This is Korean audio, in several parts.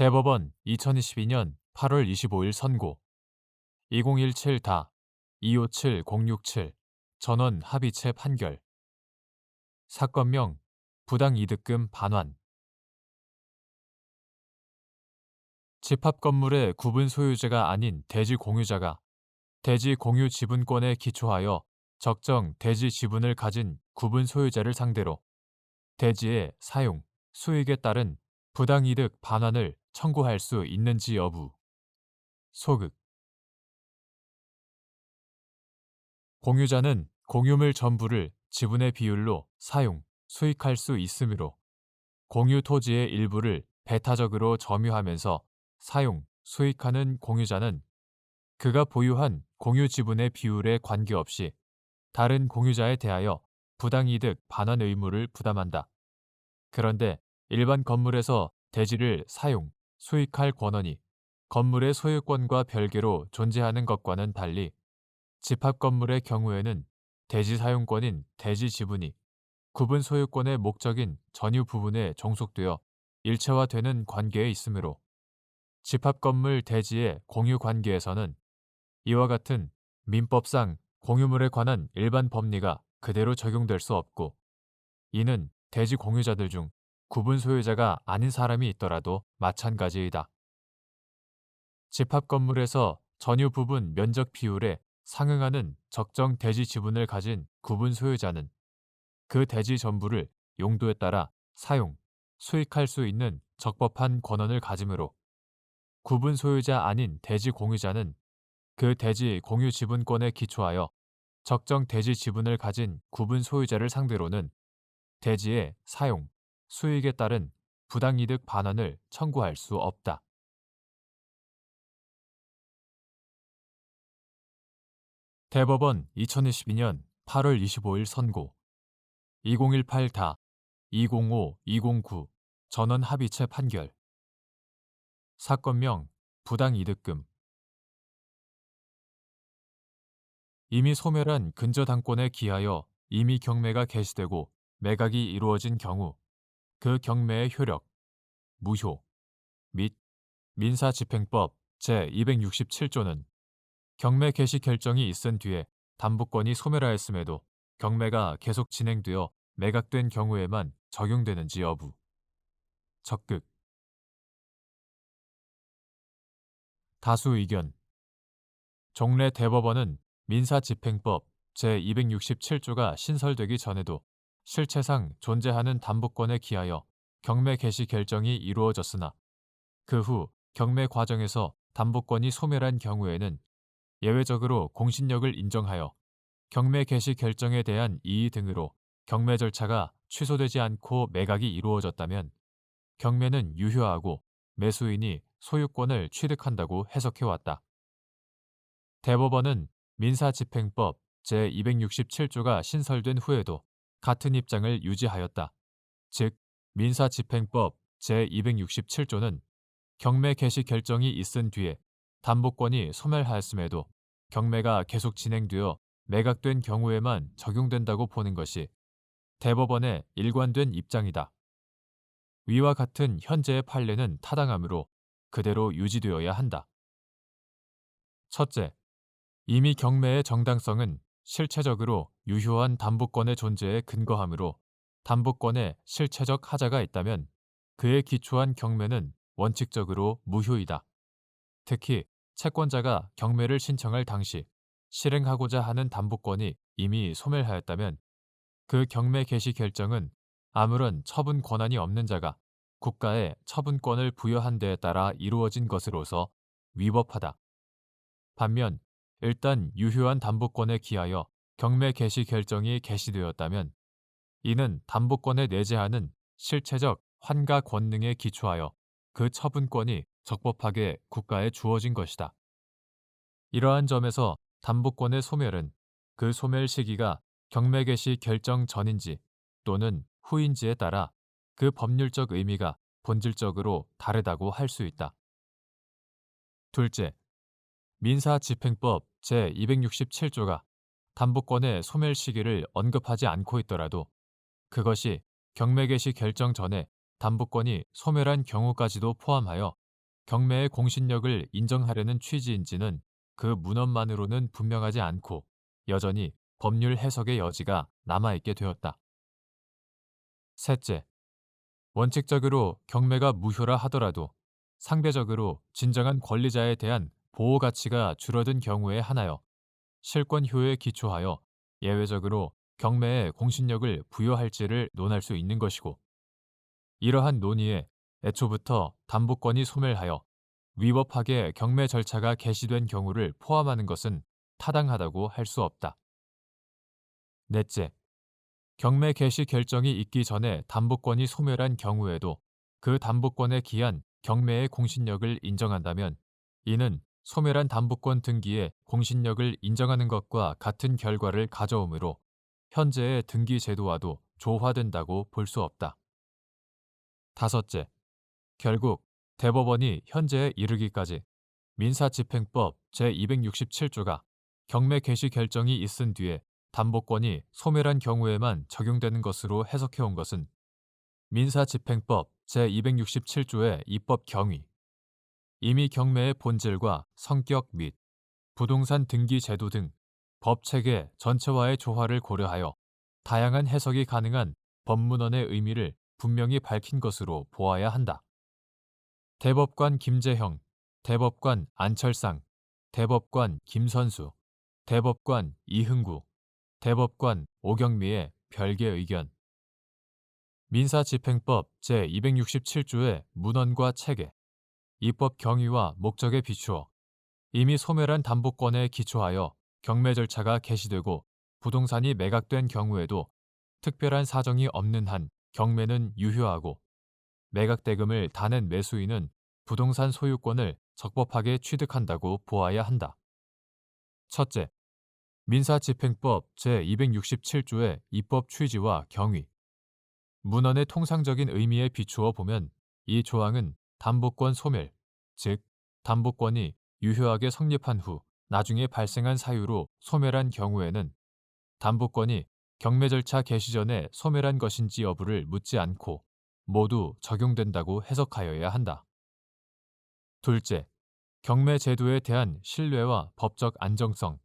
대법원 2022년 8월 25일 선고 2017-257-067 전원 합의체 판결 사건명 부당이득금 반환 집합건물의 구분 소유자가 아닌 대지 공유자가 대지 공유 지분권에 기초하여 적정 대지 지분을 가진 구분 소유자를 상대로 대지의 사용, 수익에 따른 부당이득 반환을 청구할 수 있는지 여부. 소극. 공유자는 공유물 전부를 지분의 비율로 사용, 수익할 수 있으므로 공유 토지의 일부를 배타적으로 점유하면서 사용, 수익하는 공유자는 그가 보유한 공유 지분의 비율에 관계없이 다른 공유자에 대하여 부당이득 반환 의무를 부담한다. 그런데 일반 건물에서 대지를 사용, 수익할 권한이 건물의 소유권과 별개로 존재하는 것과는 달리 집합건물의 경우에는 대지 사용권인 대지 지분이 구분 소유권의 목적인 전유 부분에 종속되어 일체화되는 관계에 있으므로 집합건물 대지의 공유 관계에서는 이와 같은 민법상 공유물에 관한 일반 법리가 그대로 적용될 수 없고 이는 대지 공유자들 중 구분 소유자가 아닌 사람이 있더라도 마찬가지이다. 집합건물에서 전유 부분 면적 비율에 상응하는 적정 대지 지분을 가진 구분 소유자는 그 대지 전부를 용도에 따라 사용, 수익할 수 있는 적법한 권한을 가지므로 구분 소유자 아닌 대지 공유자는 그 대지 공유 지분권에 기초하여 적정 대지 지분을 가진 구분 소유자를 상대로는 대지의 사용, 수익에 따른 부당이득 반환을 청구할 수 없다. 대법원 2022년 8월 25일 선고 2018-2005-209 전원 합의체 판결 사건명 부당이득금 이미 소멸한 근저당권에 기하여 이미 경매가 개시되고 매각이 이루어진 경우 그 경매의 효력, 무효 및 민사집행법 제267조는 경매 개시 결정이 있은 뒤에 담보권이 소멸하였음에도 경매가 계속 진행되어 매각된 경우에만 적용되는지 여부. 적극. 다수 의견. 종래 대법원은 민사집행법 제267조가 신설되기 전에도 실체상 존재하는 담보권에 기하여 경매 개시 결정이 이루어졌으나 그 후 경매 과정에서 담보권이 소멸한 경우에는 예외적으로 공신력을 인정하여 경매 개시 결정에 대한 이의 등으로 경매 절차가 취소되지 않고 매각이 이루어졌다면 경매는 유효하고 매수인이 소유권을 취득한다고 해석해왔다. 대법원은 민사집행법 제267조가 신설된 후에도 같은 입장을 유지하였다. 즉, 민사집행법 제267조는 경매 개시 결정이 있은 뒤에 담보권이 소멸하였음에도 경매가 계속 진행되어 매각된 경우에만 적용된다고 보는 것이 대법원의 일관된 입장이다. 위와 같은 현재의 판례는 타당하므로 그대로 유지되어야 한다. 첫째, 이미 경매의 정당성은 실체적으로 유효한 담보권의 존재에 근거하므로 담보권에 실체적 하자가 있다면 그에 기초한 경매는 원칙적으로 무효이다. 특히 채권자가 경매를 신청할 당시 실행하고자 하는 담보권이 이미 소멸하였다면 그 경매 개시 결정은 아무런 처분 권한이 없는 자가 국가에 처분권을 부여한 데에 따라 이루어진 것으로서 위법하다. 반면 일단 유효한 담보권에 기하여 경매 개시 결정이 개시되었다면 이는 담보권에 내재하는 실체적 환가 권능에 기초하여 그 처분권이 적법하게 국가에 주어진 것이다. 이러한 점에서 담보권의 소멸은 그 소멸 시기가 경매 개시 결정 전인지 또는 후인지에 따라 그 법률적 의미가 본질적으로 다르다고 할 수 있다. 둘째, 민사집행법 제267조가 담보권의 소멸 시기를 언급하지 않고 있더라도 그것이 경매 개시 결정 전에 담보권이 소멸한 경우까지도 포함하여 경매의 공신력을 인정하려는 취지인지는 그 문헌만으로는 분명하지 않고 여전히 법률 해석의 여지가 남아있게 되었다. 셋째, 원칙적으로 경매가 무효라 하더라도 상대적으로 진정한 권리자에 대한 보호 가치가 줄어든 경우에 한하여 실권효에 기초하여 예외적으로 경매에 공신력을 부여할지를 논할 수 있는 것이고, 이러한 논의에 애초부터 담보권이 소멸하여 위법하게 경매 절차가 개시된 경우를 포함하는 것은 타당하다고 할 수 없다. 넷째, 경매 개시 결정이 있기 전에 담보권이 소멸한 경우에도 그 담보권에 기한 경매의 공신력을 인정한다면 이는 소멸한 담보권 등기에 공신력을 인정하는 것과 같은 결과를 가져오므로 현재의 등기 제도와도 조화된다고 볼 수 없다. 다섯째, 결국 대법원이 현재에 이르기까지 민사집행법 제267조가 경매 개시 결정이 있은 뒤에 담보권이 소멸한 경우에만 적용되는 것으로 해석해온 것은 민사집행법 제267조의 입법 경위, 이미 경매의 본질과 성격 및 부동산 등기 제도 등 법체계 전체와의 조화를 고려하여 다양한 해석이 가능한 법문헌의 의미를 분명히 밝힌 것으로 보아야 한다. 대법관 김재형, 대법관 안철상, 대법관 김선수, 대법관 이흥구, 대법관 오경미의 별개 의견. 민사집행법 제267조의 문헌과 체계, 입법 경위와 목적에 비추어 이미 소멸한 담보권에 기초하여 경매 절차가 개시되고 부동산이 매각된 경우에도 특별한 사정이 없는 한 경매는 유효하고 매각대금을 다 낸 매수인은 부동산 소유권을 적법하게 취득한다고 보아야 한다. 첫째, 민사집행법 제267조의 입법 취지와 경위, 문헌의 통상적인 의미에 비추어 보면 이 조항은 담보권 소멸, 즉 담보권이 유효하게 성립한 후 나중에 발생한 사유로 소멸한 경우에는 담보권이 경매 절차 개시 전에 소멸한 것인지 여부를 묻지 않고 모두 적용된다고 해석하여야 한다. 둘째, 경매 제도에 대한 신뢰와 법적 안정성,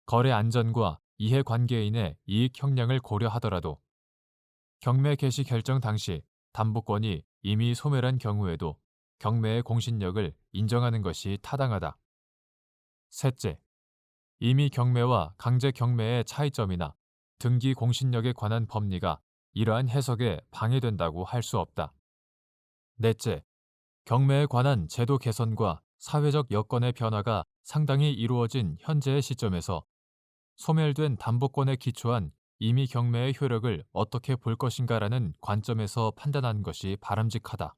거래 안전과 이해관계인의 이익 형량을 고려하더라도 경매 개시 결정 당시 담보권이 이미 소멸한 경우에도 경매의 공신력을 인정하는 것이 타당하다. 셋째, 이미 경매와 강제 경매의 차이점이나 등기 공신력에 관한 법리가 이러한 해석에 방해된다고 할 수 없다. 넷째, 경매에 관한 제도 개선과 사회적 여건의 변화가 상당히 이루어진 현재의 시점에서 소멸된 담보권에 기초한 이미 경매의 효력을 어떻게 볼 것인가라는 관점에서 판단하는 것이 바람직하다.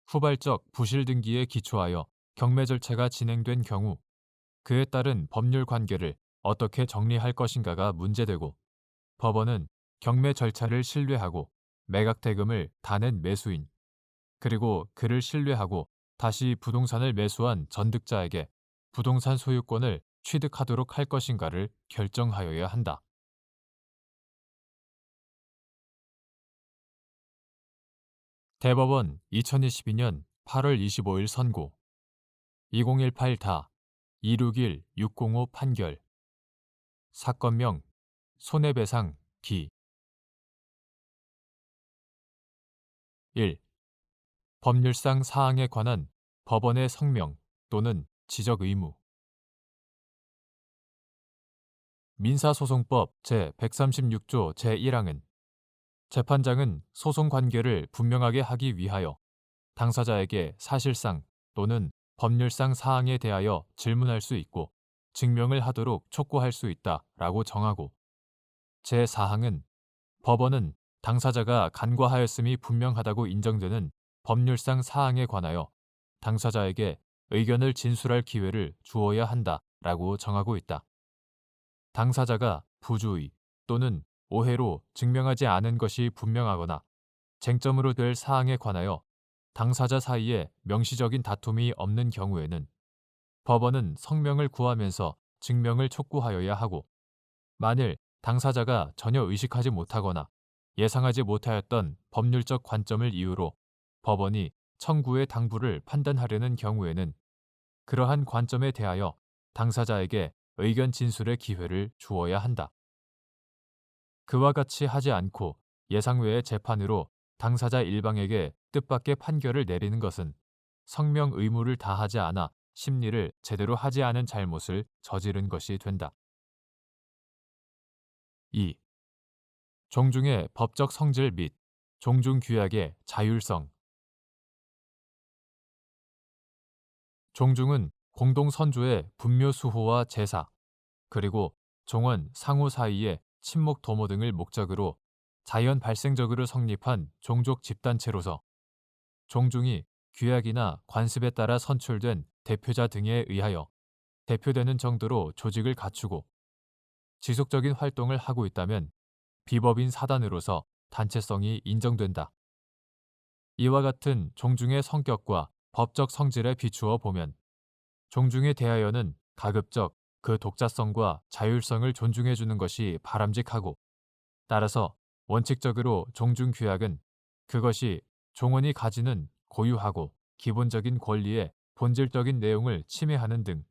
후발적 부실 등기에 기초하여 경매 절차가 진행된 경우 그에 따른 법률 관계를 어떻게 정리할 것인가가 문제되고, 법원은 경매 절차를 신뢰하고 매각 대금을 다 낸 매수인, 그리고 그를 신뢰하고 다시 부동산을 매수한 전득자에게 부동산 소유권을 취득하도록 할 것인가를 결정하여야 한다. 대법원 2022년 8월 25일 선고 2018다 261605 판결 사건명 손해배상 기 1. 법률상 사항에 관한 법원의 성명 또는 지적 의무. 민사소송법 제136조 제1항은 재판장은 소송 관계를 분명하게 하기 위하여 당사자에게 사실상 또는 법률상 사항에 대하여 질문할 수 있고 증명을 하도록 촉구할 수 있다라고 정하고, 제4항은 법원은 당사자가 간과하였음이 분명하다고 인정되는 법률상 사항에 관하여 당사자에게 의견을 진술할 기회를 주어야 한다라고 정하고 있다. 당사자가 부주의 또는 오해로 증명하지 않은 것이 분명하거나 쟁점으로 될 사항에 관하여 당사자 사이에 명시적인 다툼이 없는 경우에는 법원은 성명을 구하면서 증명을 촉구하여야 하고, 만일 당사자가 전혀 의식하지 못하거나 예상하지 못하였던 법률적 관점을 이유로 법원이 청구의 당부를 판단하려는 경우에는 그러한 관점에 대하여 당사자에게 의견 진술의 기회를 주어야 한다. 그와 같이 하지 않고 예상 외의 재판으로 당사자 일방에게 뜻밖의 판결을 내리는 것은 성명 의무를 다하지 않아 심리를 제대로 하지 않은 잘못을 저지른 것이 된다. 2. 종중의 법적 성질 및 종중규약의 자율성. 종중은 공동선조의 분묘 수호와 제사, 그리고 종원, 상호 사이의 친목 도모 등을 목적으로 자연 발생적으로 성립한 종족 집단체로서 종중이 규약이나 관습에 따라 선출된 대표자 등에 의하여 대표되는 정도로 조직을 갖추고 지속적인 활동을 하고 있다면 비법인 사단으로서 단체성이 인정된다. 이와 같은 종중의 성격과 법적 성질에 비추어 보면 종중에 대하여는 가급적 그 독자성과 자율성을 존중해 주는 것이 바람직하고, 따라서 원칙적으로 종중규약은 그것이 종원이 가지는 고유하고 기본적인 권리의 본질적인 내용을 침해하는 등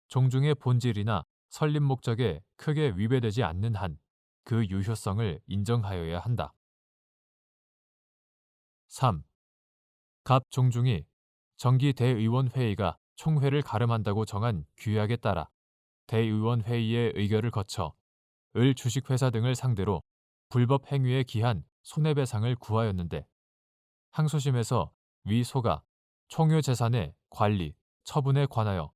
종중의 본질이나 설립 목적에 크게 위배되지 않는 한 그 유효성을 인정하여야 한다. 3. 갑 종중이 정기 대의원회의가 총회를 가름한다고 정한 규약에 따라 대의원회의의 의결을 거쳐 을 주식회사 등을 상대로 불법 행위에 기한 손해배상을 구하였는데, 항소심에서 위 소가 총유 재산의 관리, 처분에 관하여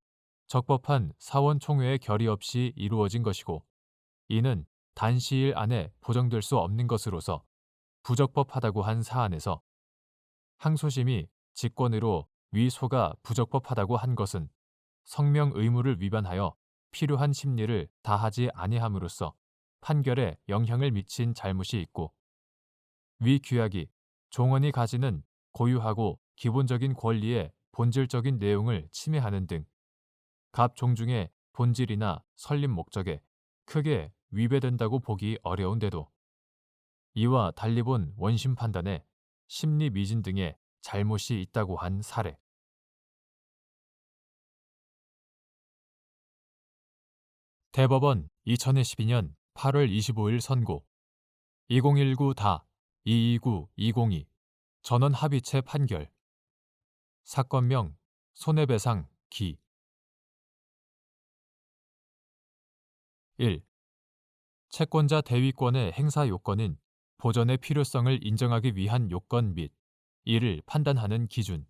적법한 사원 총회의 결의 없이 이루어진 것이고, 이는 단시일 안에 보정될 수 없는 것으로서 부적법하다고 한 사안에서 항소심이 직권으로 위 소가 부적법하다고 한 것은 성명 의무를 위반하여 필요한 심리를 다하지 아니함으로써 판결에 영향을 미친 잘못이 있고, 위 규약이 종원이 가지는 고유하고 기본적인 권리의 본질적인 내용을 침해하는 등 갑 종중의 본질이나 설립 목적에 크게 위배된다고 보기 어려운데도 이와 달리 본 원심 판단에 심리 미진 등의 잘못이 있다고 한 사례. 대법원 2012년 8월 25일 선고 2019-229-202 전원 합의체 판결. 사건명 손해배상 기. 1. 채권자 대위권의 행사 요건인 보전의 필요성을 인정하기 위한 요건 및 이를 판단하는 기준.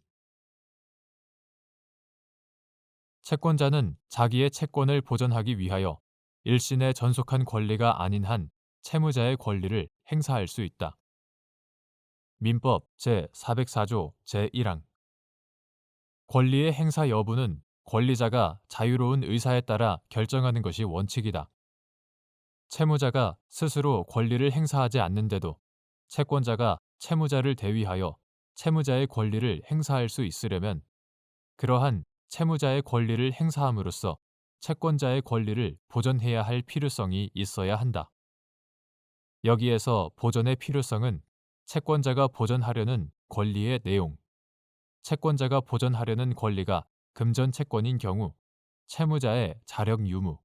채권자는 자기의 채권을 보전하기 위하여 일신에 전속한 권리가 아닌 한 채무자의 권리를 행사할 수 있다. 민법 제404조 제1항. 권리의 행사 여부는 권리자가 자유로운 의사에 따라 결정하는 것이 원칙이다. 채무자가 스스로 권리를 행사하지 않는데도 채권자가 채무자를 대위하여 채무자의 권리를 행사할 수 있으려면 그러한 채무자의 권리를 행사함으로써 채권자의 권리를 보전해야 할 필요성이 있어야 한다. 여기에서 보전의 필요성은 채권자가 보전하려는 권리의 내용, 채권자가 보전하려는 권리가 금전 채권인 경우 채무자의 자력 유무,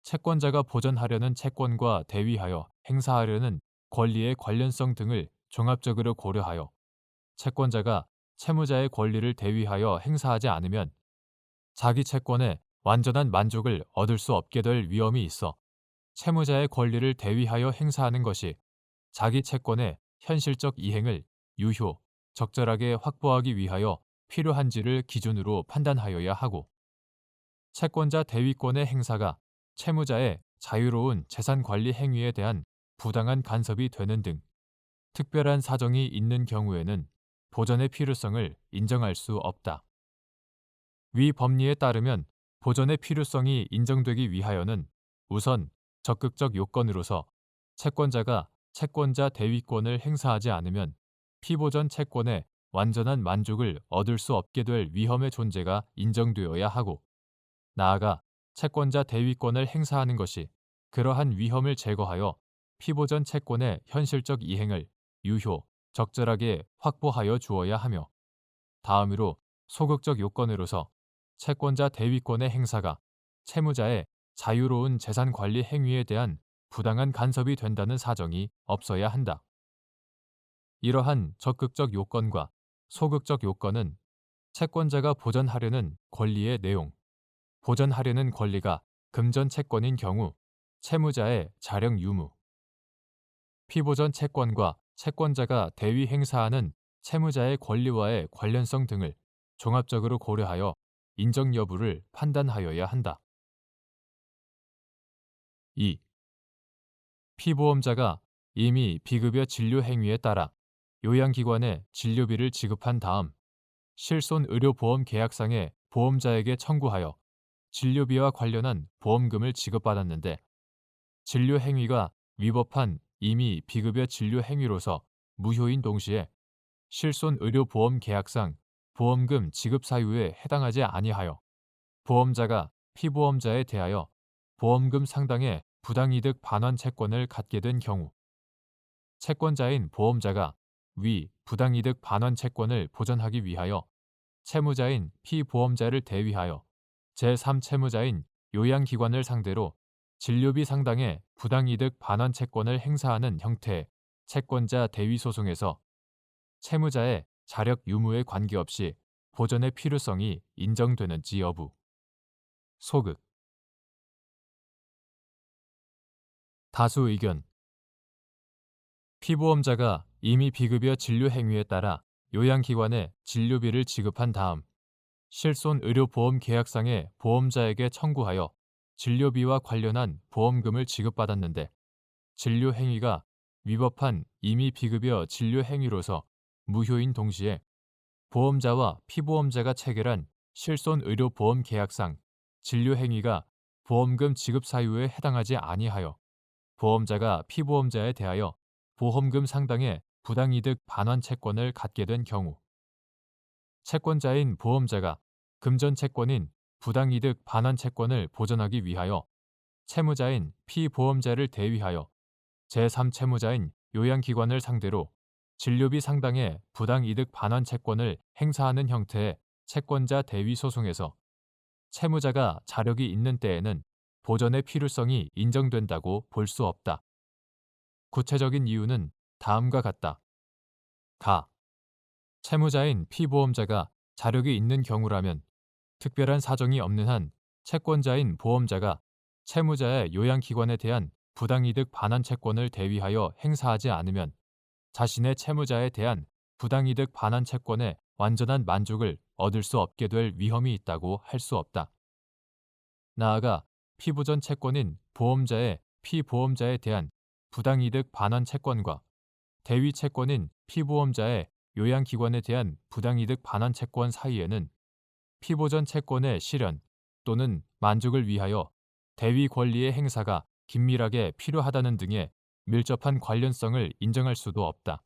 채권자가 보전하려는 채권과 대위하여 행사하려는 권리의 관련성 등을 종합적으로 고려하여 채권자가 채무자의 권리를 대위하여 행사하지 않으면 자기 채권에 완전한 만족을 얻을 수 없게 될 위험이 있어 채무자의 권리를 대위하여 행사하는 것이 자기 채권의 현실적 이행을 유효, 적절하게 확보하기 위하여 필요한지를 기준으로 판단하여야 하고, 채권자 대위권의 행사가 채무자의 자유로운 재산관리 행위에 대한 부당한 간섭이 되는 등 특별한 사정이 있는 경우에는 보전의 필요성을 인정할 수 없다. 위 법리에 따르면 보전의 필요성이 인정되기 위하여는 우선 적극적 요건으로서 채권자가 채권자 대위권을 행사하지 않으면 피보전 채권의 완전한 만족을 얻을 수 없게 될 위험의 존재가 인정되어야 하고, 나아가 채권자 대위권을 행사하는 것이 그러한 위험을 제거하여 피보전 채권의 현실적 이행을 유효, 적절하게 확보하여 주어야 하며, 다음으로 소극적 요건으로서 채권자 대위권의 행사가 채무자의 자유로운 재산 관리 행위에 대한 부당한 간섭이 된다는 사정이 없어야 한다. 이러한 적극적 요건과 소극적 요건은 채권자가 보전하려는 권리의 내용, 보전하려는 권리가 금전 채권인 경우 채무자의 자력 유무, 피보전 채권과 채권자가 대위 행사하는 채무자의 권리와의 관련성 등을 종합적으로 고려하여 인정 여부를 판단하여야 한다. 2. 피보험자가 이미 비급여 진료 행위에 따라 요양기관에 진료비를 지급한 다음 실손의료보험 계약상의 보험자에게 청구하여 진료비와 관련한 보험금을 지급받았는데 진료 행위가 위법한 이미 비급여 진료 행위로서 무효인 동시에 실손의료보험 계약상 보험금 지급 사유에 해당하지 아니하여 보험자가 피보험자에 대하여 보험금 상당의 부당이득 반환 채권을 갖게 된 경우 채권자인 보험자가 위 부당이득 반환 채권을 보전하기 위하여 채무자인 피보험자를 대위하여 제3채무자인 요양기관을 상대로 진료비 상당의 부당이득 반환 채권을 행사하는 형태의 채권자 대위 소송에서 채무자의 자력 유무에 관계없이 보전의 필요성이 인정되는지 여부. 소극. 다수 의견. 피보험자가 이미 비급여 진료 행위에 따라 요양기관에 진료비를 지급한 다음 실손의료보험 계약상의 보험자에게 청구하여 진료비와 관련한 보험금을 지급받았는데 진료 행위가 위법한 이미 비급여 진료 행위로서 무효인 동시에 보험자와 피보험자가 체결한 실손의료보험 계약상 진료 행위가 보험금 지급 사유에 해당하지 아니하여 보험자가 피보험자에 대하여 보험금 상당의 부당이득 반환 채권을 갖게 된 경우 채권자인 보험자가 금전 채권인 부당이득 반환 채권을 보전하기 위하여 채무자인 피보험자를 대위하여 제3채무자인 요양기관을 상대로 진료비 상당의 부당이득 반환 채권을 행사하는 형태의 채권자 대위 소송에서 채무자가 자력이 있는 때에는 보전의 필요성이 인정된다고 볼 수 없다. 구체적인 이유는 다음과 같다. 가. 채무자인 피보험자가 자력이 있는 경우라면 특별한 사정이 없는 한 채권자인 보험자가 채무자의 요양기관에 대한 부당이득 반환 채권을 대위하여 행사하지 않으면 자신의 채무자에 대한 부당이득 반환 채권의 완전한 만족을 얻을 수 없게 될 위험이 있다고 할 수 없다. 나아가 피보전 채권인 보험자의 피보험자에 대한 부당이득 반환 채권과 대위 채권인 피보험자의 요양기관에 대한 부당이득 반환 채권 사이에는 피보전 채권의 실현 또는 만족을 위하여 대위 권리의 행사가 긴밀하게 필요하다는 등의 밀접한 관련성을 인정할 수도 없다.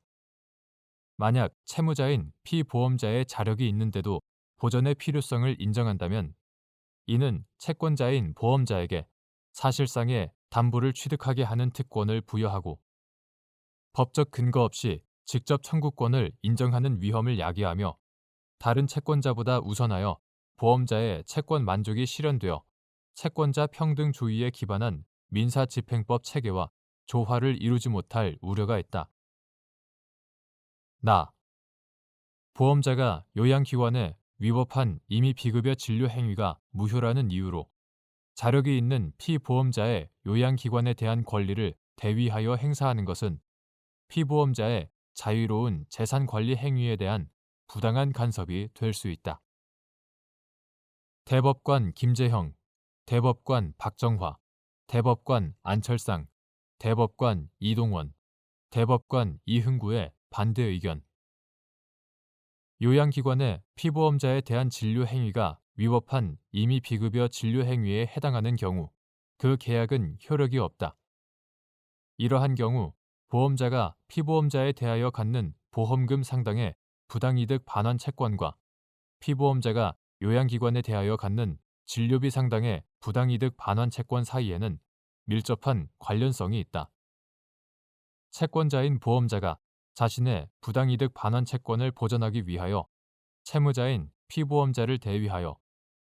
만약 채무자인 피보험자의 자력이 있는데도 보전의 필요성을 인정한다면 이는 채권자인 보험자에게 사실상의 담보를 취득하게 하는 특권을 부여하고 법적 근거 없이 직접 청구권을 인정하는 위험을 야기하며 다른 채권자보다 우선하여 보험자의 채권 만족이 실현되어 채권자 평등주의에 기반한 민사집행법 체계와 조화를 이루지 못할 우려가 있다. 보험자가 요양기관에 위법한 이미 비급여 진료 행위가 무효라는 이유로 자력이 있는 피보험자의 요양기관에 대한 권리를 대위하여 행사하는 것은 피보험자의 자유로운 재산관리 행위에 대한 부당한 간섭이 될 수 있다. 대법관 김재형, 대법관 박정화, 대법관 안철상, 대법관 이동원, 대법관 이흥구의 반대 의견. 요양기관의 피보험자에 대한 진료 행위가 위법한 이미 비급여 진료 행위에 해당하는 경우 그 계약은 효력이 없다. 이러한 경우 보험자가 피보험자에 대하여 갖는 보험금 상당의 부당이득 반환 채권과 피보험자가 요양기관에 대하여 갖는 진료비 상당의 부당이득 반환 채권 사이에는 밀접한 관련성이 있다. 채권자인 보험자가 자신의 부당이득 반환 채권을 보전하기 위하여 채무자인 피보험자를 대위하여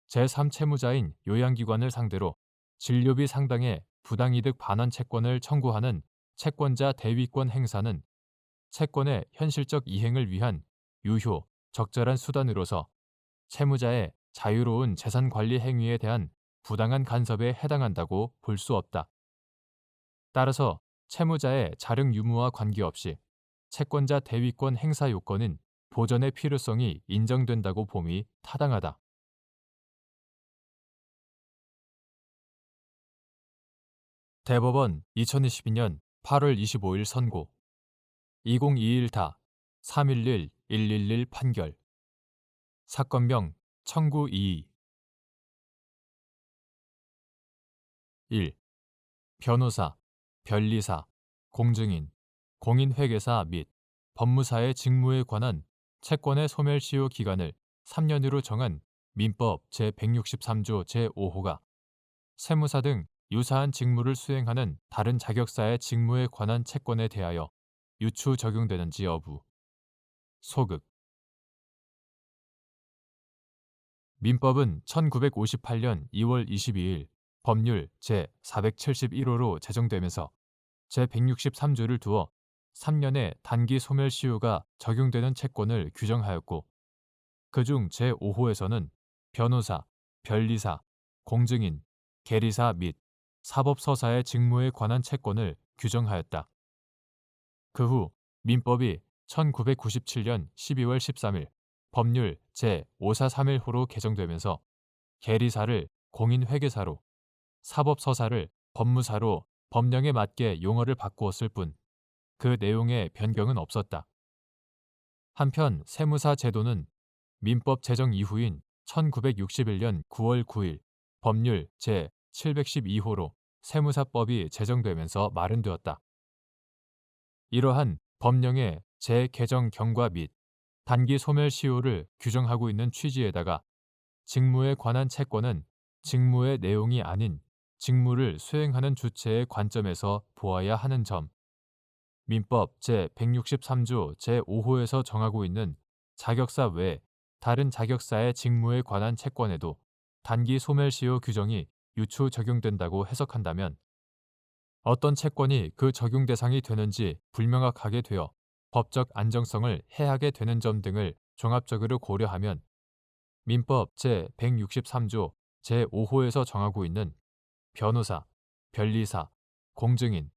제3채무자인 요양기관을 상대로 진료비 상당의 부당이득 반환 채권을 청구하는 채권자 대위권 행사는 채권의 현실적 이행을 위한 유효, 적절한 수단으로서 채무자의 자유로운 재산 관리 행위에 대한 부당한 간섭에 해당한다고 볼 수 없다. 따라서 채무자의 자력 유무와 관계없이 채권자 대위권 행사 요건은 보전의 필요성이 인정된다고 봄이 타당하다. 대법원 2022년 8월 25일 선고 2021다 311-111 판결 사건명 청구 2 1. 변호사, 변리사, 공증인, 공인회계사 및 법무사의 직무에 관한 채권의 소멸시효 기간을 3년으로 정한 민법 제163조 제5호가 세무사 등 유사한 직무를 수행하는 다른 자격사의 직무에 관한 채권에 대하여 유추 적용되는지 여부. 소극. 민법은 1958년 2월 22일 법률 제471호로 제정되면서 제163조를 두어 3년의 단기 소멸시효가 적용되는 채권을 규정하였고 그중 제5호에서는 변호사, 변리사, 공증인, 계리사 및 사법서사의 직무에 관한 채권을 규정하였다. 그 후 민법이 1997년 12월 13일 법률 제543일호로 개정되면서 계리사를 공인회계사로, 사법서사를 법무사로 법령에 맞게 용어를 바꾸었을 뿐 그 내용의 변경은 없었다. 한편 세무사 제도는 민법 제정 이후인 1961년 9월 9일 법률 제712호로 세무사법이 제정되면서 마련되었다. 이러한 법령의 재개정 경과 및 단기 소멸시효를 규정하고 있는 취지에다가 직무에 관한 채권은 직무의 내용이 아닌 직무를 수행하는 주체의 관점에서 보아야 하는 점, 민법 제163조 제5호에서 정하고 있는 자격사 외 다른 자격사의 직무에 관한 채권에도 단기 소멸시효 규정이 유추 적용된다고 해석한다면 어떤 채권이 그 적용 대상이 되는지 불명확하게 되어 법적 안정성을 해하게 되는 점 등을 종합적으로 고려하면 민법 제163조 제5호에서 정하고 있는 변호사, 변리사, 공증인,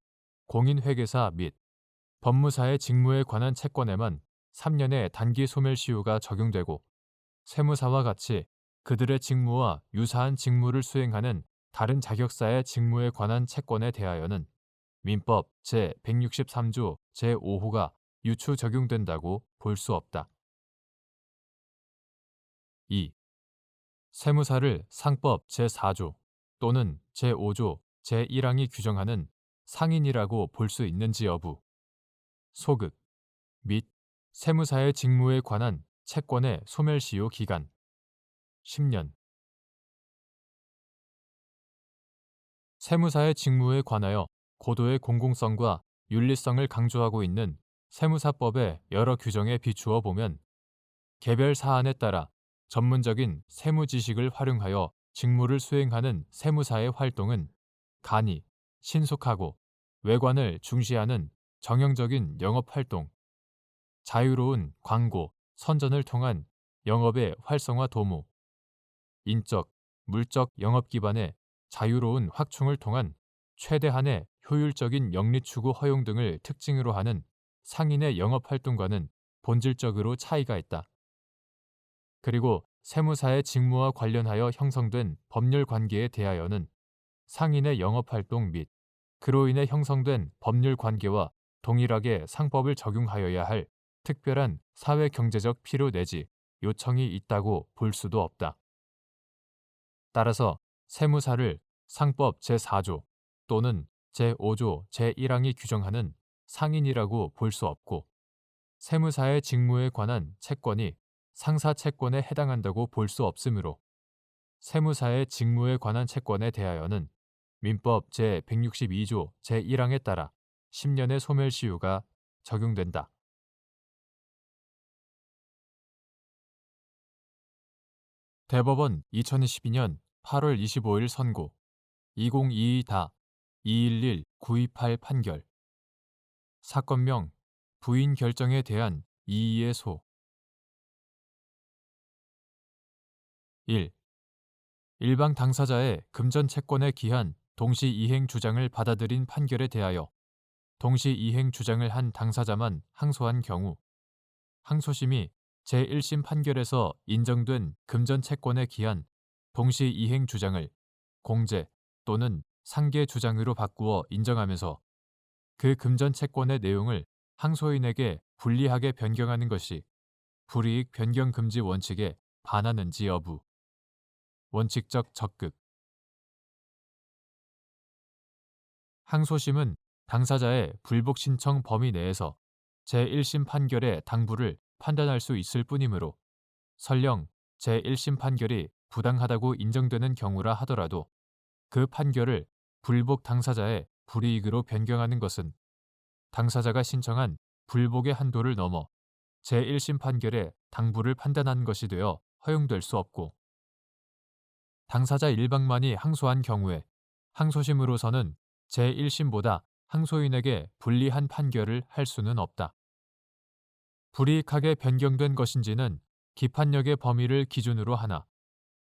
공인회계사 및 법무사의 직무에 관한 채권에만 3년의 단기 소멸시효가 적용되고 세무사와 같이 그들의 직무와 유사한 직무를 수행하는 다른 자격사의 직무에 관한 채권에 대하여는 민법 제163조 제5호가 유추 적용된다고 볼 수 없다. 2. 세무사를 상법 제4조 또는 제5조 제1항이 규정하는 상인이라고 볼 수 있는지 여부. 소극 및 세무사의 직무에 관한 채권의 소멸시효 기간 10년. 세무사의 직무에 관하여 고도의 공공성과 윤리성을 강조하고 있는 세무사법의 여러 규정에 비추어 보면 개별 사안에 따라 전문적인 세무 지식을 활용하여 직무를 수행하는 세무사의 활동은 간이, 신속하고 외관을 중시하는 정형적인 영업활동, 자유로운 광고, 선전을 통한 영업의 활성화 도모, 인적, 물적 영업 기반의 자유로운 확충을 통한 최대한의 효율적인 영리 추구 허용 등을 특징으로 하는 상인의 영업 활동과는 본질적으로 차이가 있다. 그리고 세무사의 직무와 관련하여 형성된 법률 관계에 대하여는 상인의 영업 활동 및 그로 인해 형성된 법률 관계와 동일하게 상법을 적용하여야 할 특별한 사회 경제적 필요 내지 요청이 있다고 볼 수도 없다. 따라서 세무사를 상법 제4조 또는 제5조 제1항이 규정하는 상인이라고 볼 수 없고 세무사의 직무에 관한 채권이 상사채권에 해당한다고 볼 수 없으므로 세무사의 직무에 관한 채권에 대하여는 민법 제162조 제1항에 따라 10년의 소멸시효가 적용된다. 대법원 2022년 8월 25일 선고 2022-211-928 판결 사건명 부인 결정에 대한 이의의 소 1. 일방 당사자의 금전 채권에 기한 동시 이행 주장을 받아들인 판결에 대하여 동시 이행 주장을 한 당사자만 항소한 경우 항소심이 제1심 판결에서 인정된 금전 채권에 기한 동시 이행 주장을 공제 또는 상계 주장으로 바꾸어 인정하면서 그 금전 채권의 내용을 항소인에게 불리하게 변경하는 것이 불이익 변경 금지 원칙에 반하는지 여부. 원칙적 적극. 항소심은 당사자의 불복 신청 범위 내에서 제1심 판결의 당부를 판단할 수 있을 뿐이므로 설령 제1심 판결이 부당하다고 인정되는 경우라 하더라도 그 판결을 불복 당사자의 불이익으로 변경하는 것은 당사자가 신청한 불복의 한도를 넘어 제1심 판결의 당부를 판단한 것이 되어 허용될 수 없고 당사자 일방만이 항소한 경우에 항소심으로서는 제1심보다 항소인에게 불리한 판결을 할 수는 없다. 불이익하게 변경된 것인지는 기판력의 범위를 기준으로 하나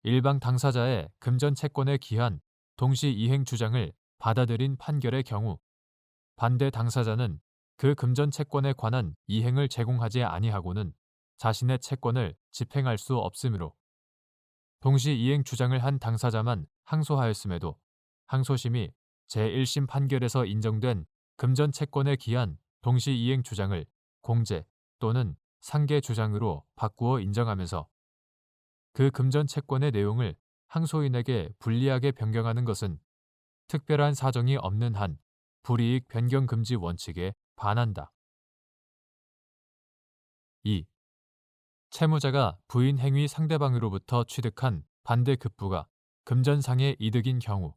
일방 당사자의 금전 채권에 기한 동시 이행 주장을 받아들인 판결의 경우 반대 당사자는 그 금전 채권에 관한 이행을 제공하지 아니하고는 자신의 채권을 집행할 수 없으므로 동시 이행 주장을 한 당사자만 항소하였음에도 항소심이 제1심 판결에서 인정된 금전 채권에 기한 동시 이행 주장을 공제 또는 상계 주장으로 바꾸어 인정하면서 그 금전 채권의 내용을 항소인에게 불리하게 변경하는 것은 특별한 사정이 없는 한 불이익 변경 금지 원칙에 반한다. 2. 채무자가 부인 행위 상대방으로부터 취득한 반대급부가 금전상의 이득인 경우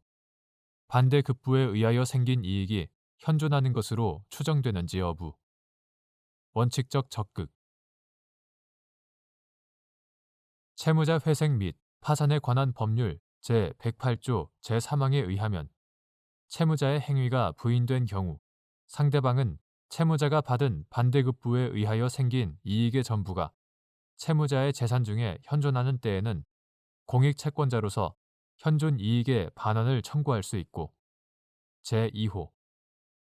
반대급부에 의하여 생긴 이익이 현존하는 것으로 추정되는지 여부. 원칙적 적극. 채무자 회생 및 파산에 관한 법률 제108조 제3항에 의하면 채무자의 행위가 부인된 경우 상대방은 채무자가 받은 반대급부에 의하여 생긴 이익의 전부가 채무자의 재산 중에 현존하는 때에는 공익채권자로서 현존 이익의 반환을 청구할 수 있고 제2호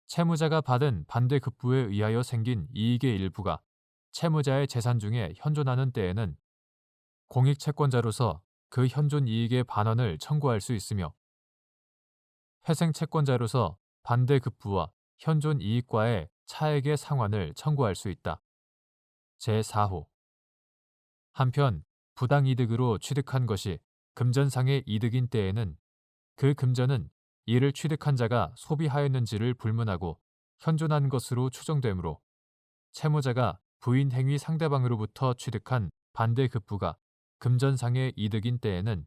채무자가 받은 반대급부에 의하여 생긴 이익의 일부가 채무자의 재산 중에 현존하는 때에는 공익채권자로서 그 현존 이익의 반환을 청구할 수 있으며 회생채권자로서 반대급부와 현존 이익과의 차액의 상환을 청구할 수 있다. 제4호 한편 부당이득으로 취득한 것이 금전상의 이득인 때에는 그 금전은 이를 취득한 자가 소비하였는지를 불문하고 현존한 것으로 추정되므로 채무자가 부인 행위 상대방으로부터 취득한 반대급부가 금전상의 이득인 때에는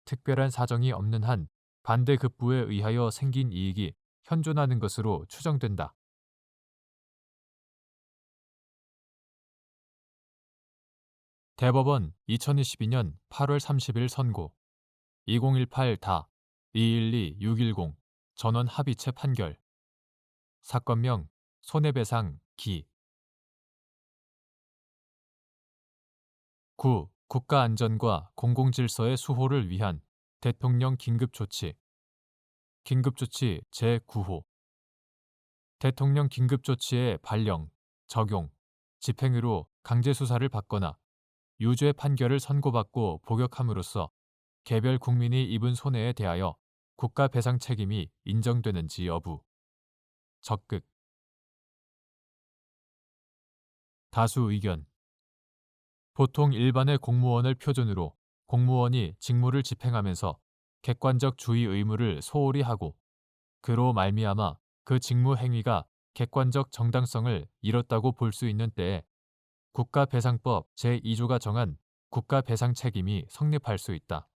특별한 사정이 없는 한 반대급부에 의하여 생긴 이익이 현존하는 것으로 추정된다. 대법원 2022년 8월 30일 선고 2018-212-610 전원 합의체 판결 사건명 손해배상 기 9. 국가안전과 공공질서의 수호를 위한 대통령 긴급조치 긴급조치 제9호 대통령 긴급조치의 발령, 적용, 집행으로 강제수사를 받거나 유죄 판결을 선고받고 복역함으로써 개별 국민이 입은 손해에 대하여 국가 배상 책임이 인정되는지 여부. 적극. 다수 의견. 보통 일반의 공무원을 표준으로 공무원이 직무를 집행하면서 객관적 주의 의무를 소홀히 하고 그로 말미암아 그 직무 행위가 객관적 정당성을 잃었다고 볼 수 있는 때에 국가배상법 제2조가 정한 국가배상 책임이 성립할 수 있다.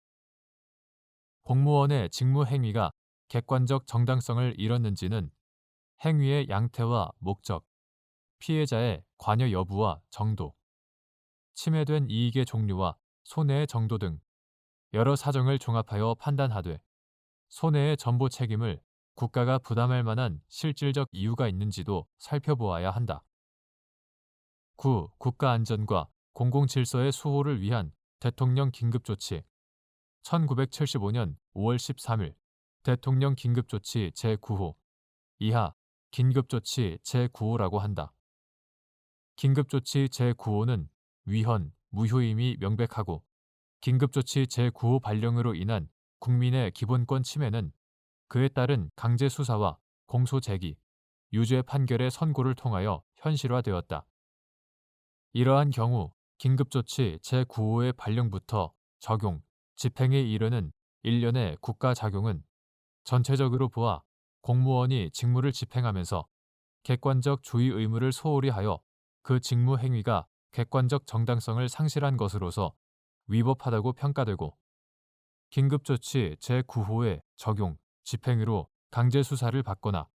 공무원의 직무 행위가 객관적 정당성을 잃었는지는 행위의 양태와 목적, 피해자의 관여 여부와 정도, 침해된 이익의 종류와 손해의 정도 등 여러 사정을 종합하여 판단하되 손해의 전부 책임을 국가가 부담할 만한 실질적 이유가 있는지도 살펴보아야 한다. 9. 국가 안전과 공공질서의 수호를 위한 대통령 긴급조치 1975년 5월 13일 대통령 긴급조치 제9호 이하 긴급조치 제9호라고 한다. 긴급조치 제9호는 위헌, 무효임이 명백하고 긴급조치 제9호 발령으로 인한 국민의 기본권 침해는 그에 따른 강제 수사와 공소 제기, 유죄 판결의 선고를 통하여 현실화되었다. 이러한 경우 긴급조치 제9호의 발령부터 적용, 집행에 이르는 1년의 국가작용은 전체적으로 보아 공무원이 직무를 집행하면서 객관적 주의 의무를 소홀히 하여 그 직무 행위가 객관적 정당성을 상실한 것으로서 위법하다고 평가되고 긴급조치 제9호의 적용, 집행으로 강제 수사를 받거나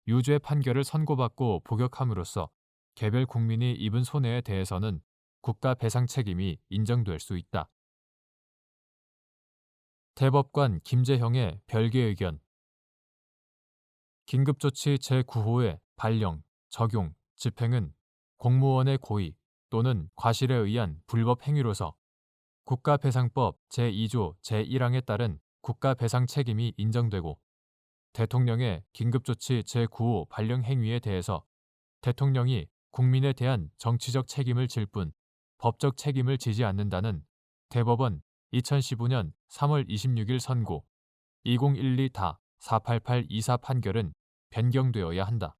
유죄 판결을 선고받고 복역함으로써 개별 국민이 입은 손해에 대해서는 국가 배상 책임이 인정될 수 있다. 대법관 김재형의 별개 의견 긴급조치 제9호의 발령, 적용, 집행은 공무원의 고의 또는 과실에 의한 불법 행위로서 국가배상법 제2조 제1항에 따른 국가배상 책임이 인정되고 대통령의 긴급조치 제9호 발령 행위에 대해서 대통령이 국민에 대한 정치적 책임을 질 뿐 법적 책임을 지지 않는다는 대법원 2015년 3월 26일 선고 2012-48824 판결은 변경되어야 한다.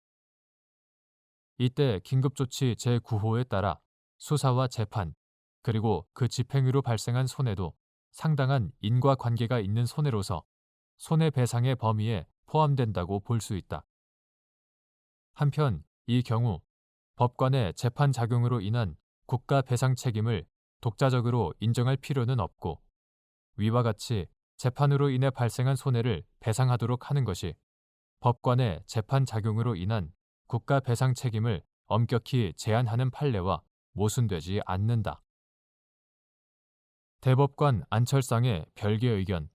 이때 긴급조치 제9호에 따라 수사와 재판, 그리고 그 집행으로 발생한 손해도 상당한 인과관계가 있는 손해로서 손해배상의 범위에 포함된다고 볼 수 있다. 한편 이 경우 법관의 재판 작용으로 인한 국가 배상 책임을 독자적으로 인정할 필요는 없고 위와 같이 재판으로 인해 발생한 손해를 배상하도록 하는 것이 법관의 재판 작용으로 인한 국가 배상 책임을 엄격히 제한하는 판례와 모순되지 않는다. 대법관 안철상의 별개 의견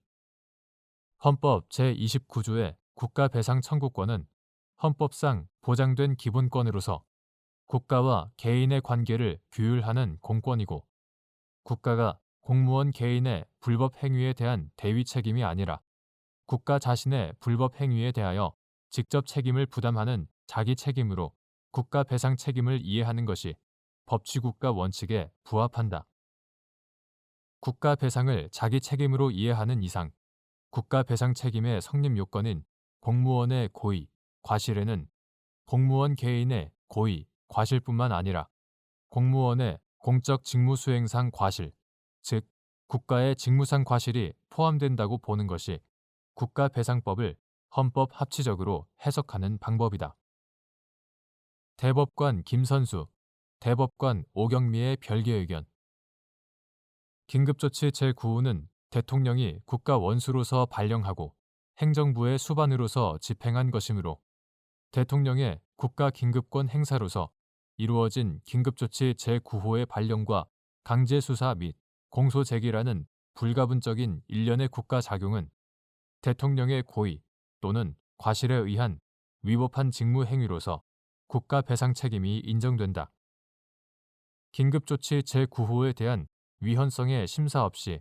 헌법 제29조의 국가 배상 청구권은 헌법상 보장된 기본권으로서 국가와 개인의 관계를 규율하는 공권이고 국가가 공무원 개인의 불법 행위에 대한 대위 책임이 아니라 국가 자신의 불법 행위에 대하여 직접 책임을 부담하는 자기 책임으로 국가 배상 책임을 이해하는 것이 법치국가 원칙에 부합한다. 국가 배상을 자기 책임으로 이해하는 이상 국가 배상 책임의 성립 요건인 공무원의 고의, 과실에는 공무원 개인의 고의, 과실뿐만 아니라 공무원의 공적 직무수행상 과실, 즉 국가의 직무상 과실이 포함된다고 보는 것이 국가배상법을 헌법 합치적으로 해석하는 방법이다. 대법관 김선수, 대법관 오경미의 별개 의견 긴급조치 제9호는 대통령이 국가 원수로서 발령하고 행정부의 수반으로서 집행한 것이므로 대통령의 국가 긴급권 행사로서 이루어진 긴급조치 제9호의 발령과 강제수사 및 공소제기라는 불가분적인 일련의 국가 작용은 대통령의 고의 또는 과실에 의한 위법한 직무 행위로서 국가 배상 책임이 인정된다. 긴급조치 제9호에 대한 위헌성의 심사 없이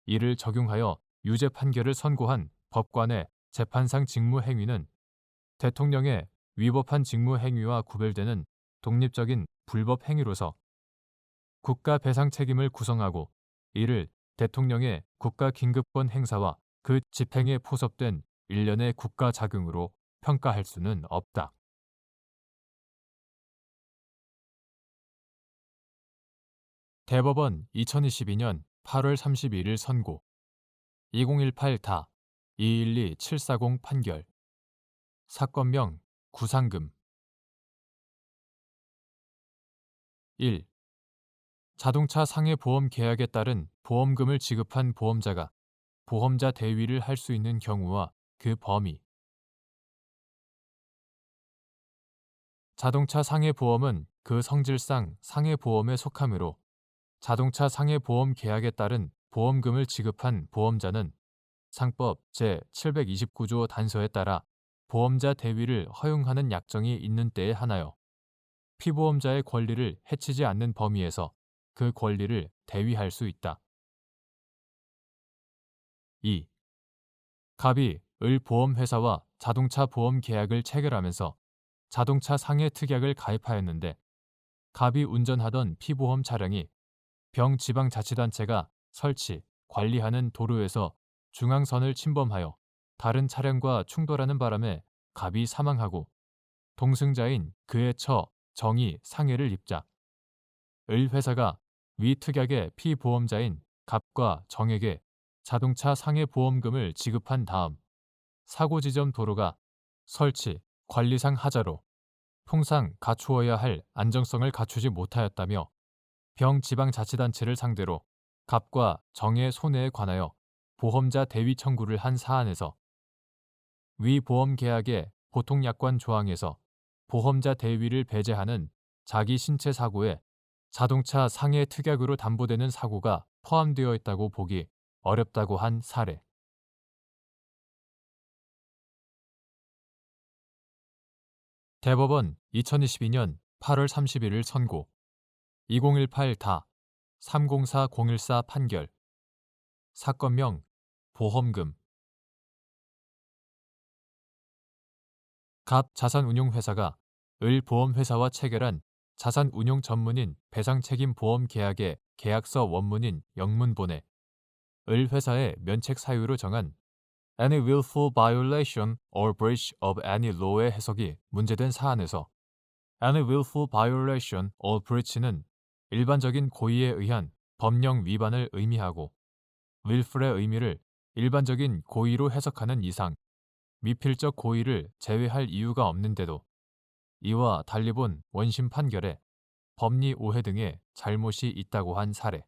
이를 적용하여 유죄 판결을 선고한 법관의 재판상 직무 행위는 대통령의 위법한 직무 행위와 구별되는 독립적인 불법 행위로서 국가 배상 책임을 구성하고 이를 대통령의 국가 긴급권 행사와 그 집행에 포섭된 일련의 국가 작용으로 평가할 수는 없다. 대법원 2022년 8월 31일 선고 2018다 212740 판결 사건명 구상금 1. 자동차 상해보험 계약에 따른 보험금을 지급한 보험자가 보험자 대위를 할 수 있는 경우와 그 범위 자동차 상해보험은 그 성질상 상해보험에 속하므로 자동차 상해보험 계약에 따른 보험금을 지급한 보험자는 상법 제729조 단서에 따라 보험자 대위를 허용하는 약정이 있는 때에 한하여 피보험자의 권리를 해치지 않는 범위에서 그 권리를 대위할 수 있다. 2. 갑이 을 보험회사와 자동차 보험 계약을 체결하면서 자동차 상해 특약을 가입하였는데 갑이 운전하던 피보험 차량이 병지방자치단체가 설치, 관리하는 도로에서 중앙선을 침범하여 다른 차량과 충돌하는 바람에 갑이 사망하고 동승자인 그의 처, 정이 상해를 입자 을 회사가 위 특약의 피보험자인 갑과 정에게 자동차 상해 보험금을 지급한 다음 사고 지점 도로가 설치, 관리상 하자로 통상 갖추어야 할 안정성을 갖추지 못하였다며 병지방자치단체를 상대로 갑과 정의 손해에 관하여 보험자 대위 청구를 한 사안에서 위 보험계약의 보통약관 조항에서 보험자 대위를 배제하는 자기 신체 사고에 자동차 상해 특약으로 담보되는 사고가 포함되어 있다고 보기 어렵다고 한 사례. 대법원 2022년 8월 31일 선고 2018다 304014 판결 사건명 보험금 갑 자산운용회사가 을 보험회사와 체결한 자산운용 전문인 배상책임보험 계약의 계약서 원문인 영문본에 을 회사의 면책 사유로 정한 any willful violation or breach of any law의 해석이 문제된 사안에서 any willful violation or breach는 일반적인 고의에 의한 법령 위반을 의미하고 willful의 의미를 일반적인 고의로 해석하는 이상 미필적 고의를 제외할 이유가 없는데도 이와 달리 본 원심 판결에 법리 오해 등의 잘못이 있다고 한 사례.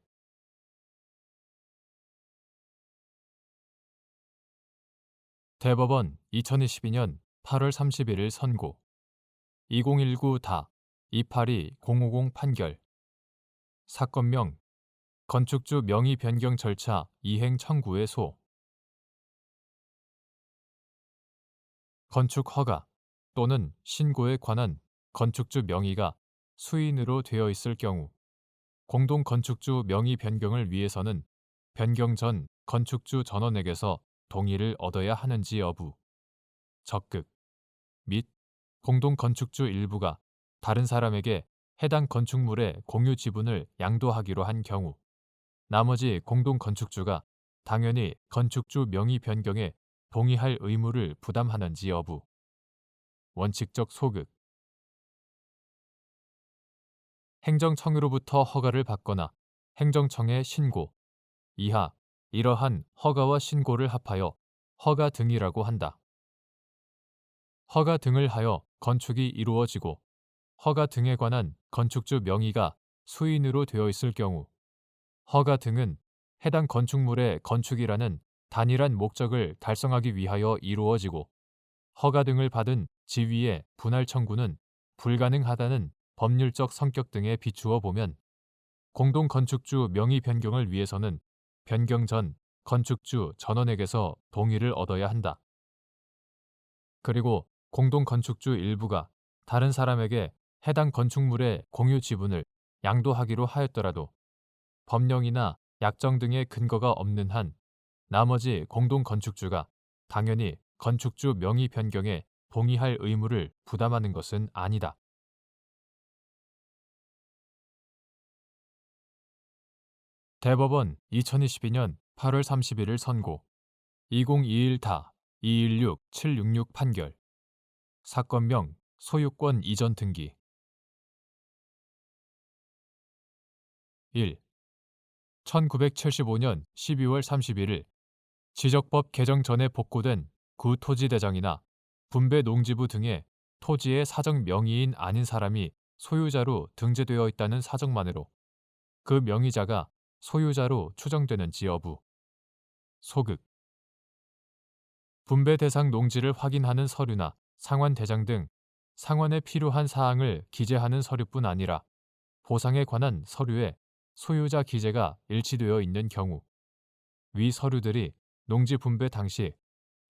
대법원 2022년 8월 31일 선고 2019다 282-050 판결 사건명 건축주 명의 변경 절차 이행 청구의 소 건축 허가 또는 신고에 관한 건축주 명의가 수인으로 되어 있을 경우 공동 건축주 명의 변경을 위해서는 변경 전 건축주 전원에게서 동의를 얻어야 하는지 여부, 적극 및 공동 건축주 일부가 다른 사람에게 해당 건축물의 공유 지분을 양도하기로 한 경우 나머지 공동 건축주가 당연히 건축주 명의 변경에 동의할 의무를 부담하는지 여부, 원칙적 소극 행정청으로부터 허가를 받거나 행정청에 신고 이하 이러한 허가와 신고를 합하여 허가 등이라고 한다. 허가 등을 하여 건축이 이루어지고 허가 등에 관한 건축주 명의가 수인으로 되어 있을 경우 허가 등은 해당 건축물의 건축이라는 단일한 목적을 달성하기 위하여 이루어지고 허가 등을 받은 지위의 분할 청구는 불가능하다는 법률적 성격 등에 비추어 보면 공동 건축주 명의 변경을 위해서는 변경 전 건축주 전원에게서 동의를 얻어야 한다. 그리고 공동 건축주 일부가 다른 사람에게 해당 건축물의 공유 지분을 양도하기로 하였더라도 법령이나 약정 등의 근거가 없는 한 나머지 공동 건축주가 당연히 건축주 명의 변경에 동의할 의무를 부담하는 것은 아니다. 대법원 2022년 8월 31일 선고 2021다 216766 판결 사건명 소유권 이전 등기 1. 1975년 12월 31일 지적법 개정 전에 복구된 구토지대장이나 분배 농지부 등의 토지의 사적 명의인 아닌 사람이 소유자로 등재되어 있다는 사정만으로 그 명의자가 소유자로 추정되는지 여부, 소극, 분배 대상 농지를 확인하는 서류나 상환 대장 등 상환에 필요한 사항을 기재하는 서류뿐 아니라 보상에 관한 서류에 소유자 기재가 일치되어 있는 경우 위 서류들이 농지 분배 당시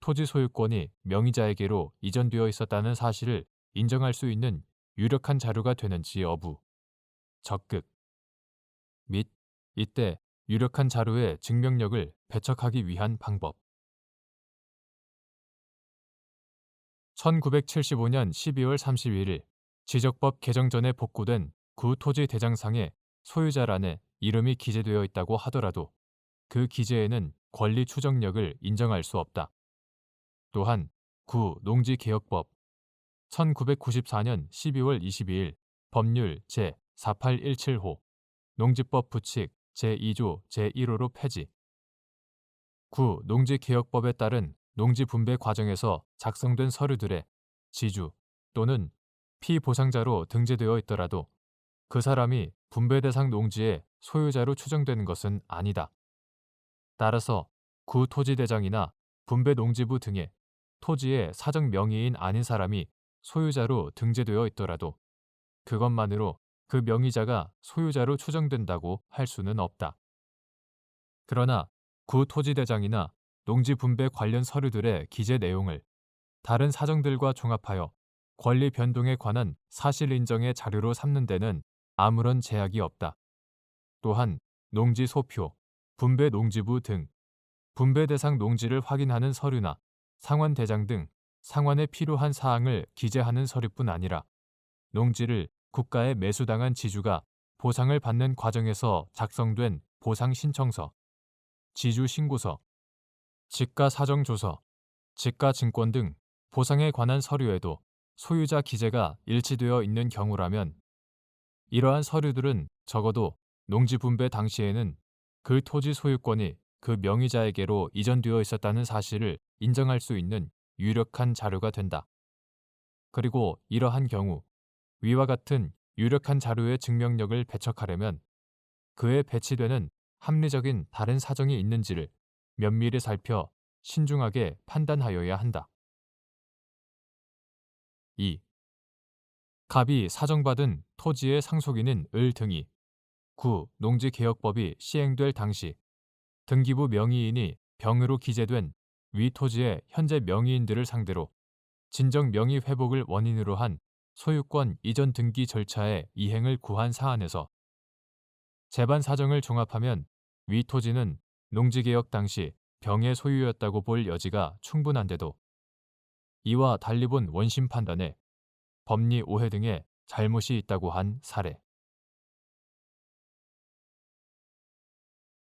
토지 소유권이 명의자에게로 이전되어 있었다는 사실을 인정할 수 있는 유력한 자료가 되는지 여부, 적극 및 이때 유력한 자료의 증명력을 배척하기 위한 방법. 1975년 12월 31일 지적법 개정 전에 복구된 구토지대장상에 소유자란에 이름이 기재되어 있다고 하더라도 그 기재에는 권리 추정력을 인정할 수 없다. 또한 구농지개혁법 1994년 12월 22일 법률 제4817호 농지법 부칙 제2조 제1호로 폐지. 구농지개혁법에 따른 농지분배 과정에서 작성된 서류들의 지주 또는 피보상자로 등재되어 있더라도 그 사람이 분배 대상 농지의 소유자로 추정되는 것은 아니다. 따라서 구토지대장이나 분배농지부 등의 토지의 사적 명의인 아닌 사람이 소유자로 등재되어 있더라도 그것만으로 그 명의자가 소유자로 추정된다고 할 수는 없다. 그러나 구토지대장이나 농지분배 관련 서류들의 기재 내용을 다른 사정들과 종합하여 권리 변동에 관한 사실 인정의 자료로 삼는 데는 아무런 제약이 없다. 또한 농지 소표, 분배 농지부 등 분배 대상 농지를 확인하는 서류나 상환 대장 등 상환에 필요한 사항을 기재하는 서류뿐 아니라 농지를 국가에 매수당한 지주가 보상을 받는 과정에서 작성된 보상 신청서, 지주 신고서, 지가 사정조서, 지가 증권 등 보상에 관한 서류에도 소유자 기재가 일치되어 있는 경우라면 이러한 서류들은 적어도 농지 분배 당시에는 그 토지 소유권이 그 명의자에게로 이전되어 있었다는 사실을 인정할 수 있는 유력한 자료가 된다. 그리고 이러한 경우 위와 같은 유력한 자료의 증명력을 배척하려면 그에 배치되는 합리적인 다른 사정이 있는지를 면밀히 살펴 신중하게 판단하여야 한다. 2. 갑이 사정받은 토지의 상속인인 을 등이 구농지개혁법이 시행될 당시 등기부 명의인이 병으로 기재된 위 토지의 현재 명의인들을 상대로 진정 명의 회복을 원인으로 한 소유권 이전 등기 절차의 이행을 구한 사안에서 재반 사정을 종합하면 위 토지는 농지개혁 당시 병의 소유였다고 볼 여지가 충분한데도 이와 달리 본 원심 판단에 법리 오해 등의 잘못이 있다고 한 사례.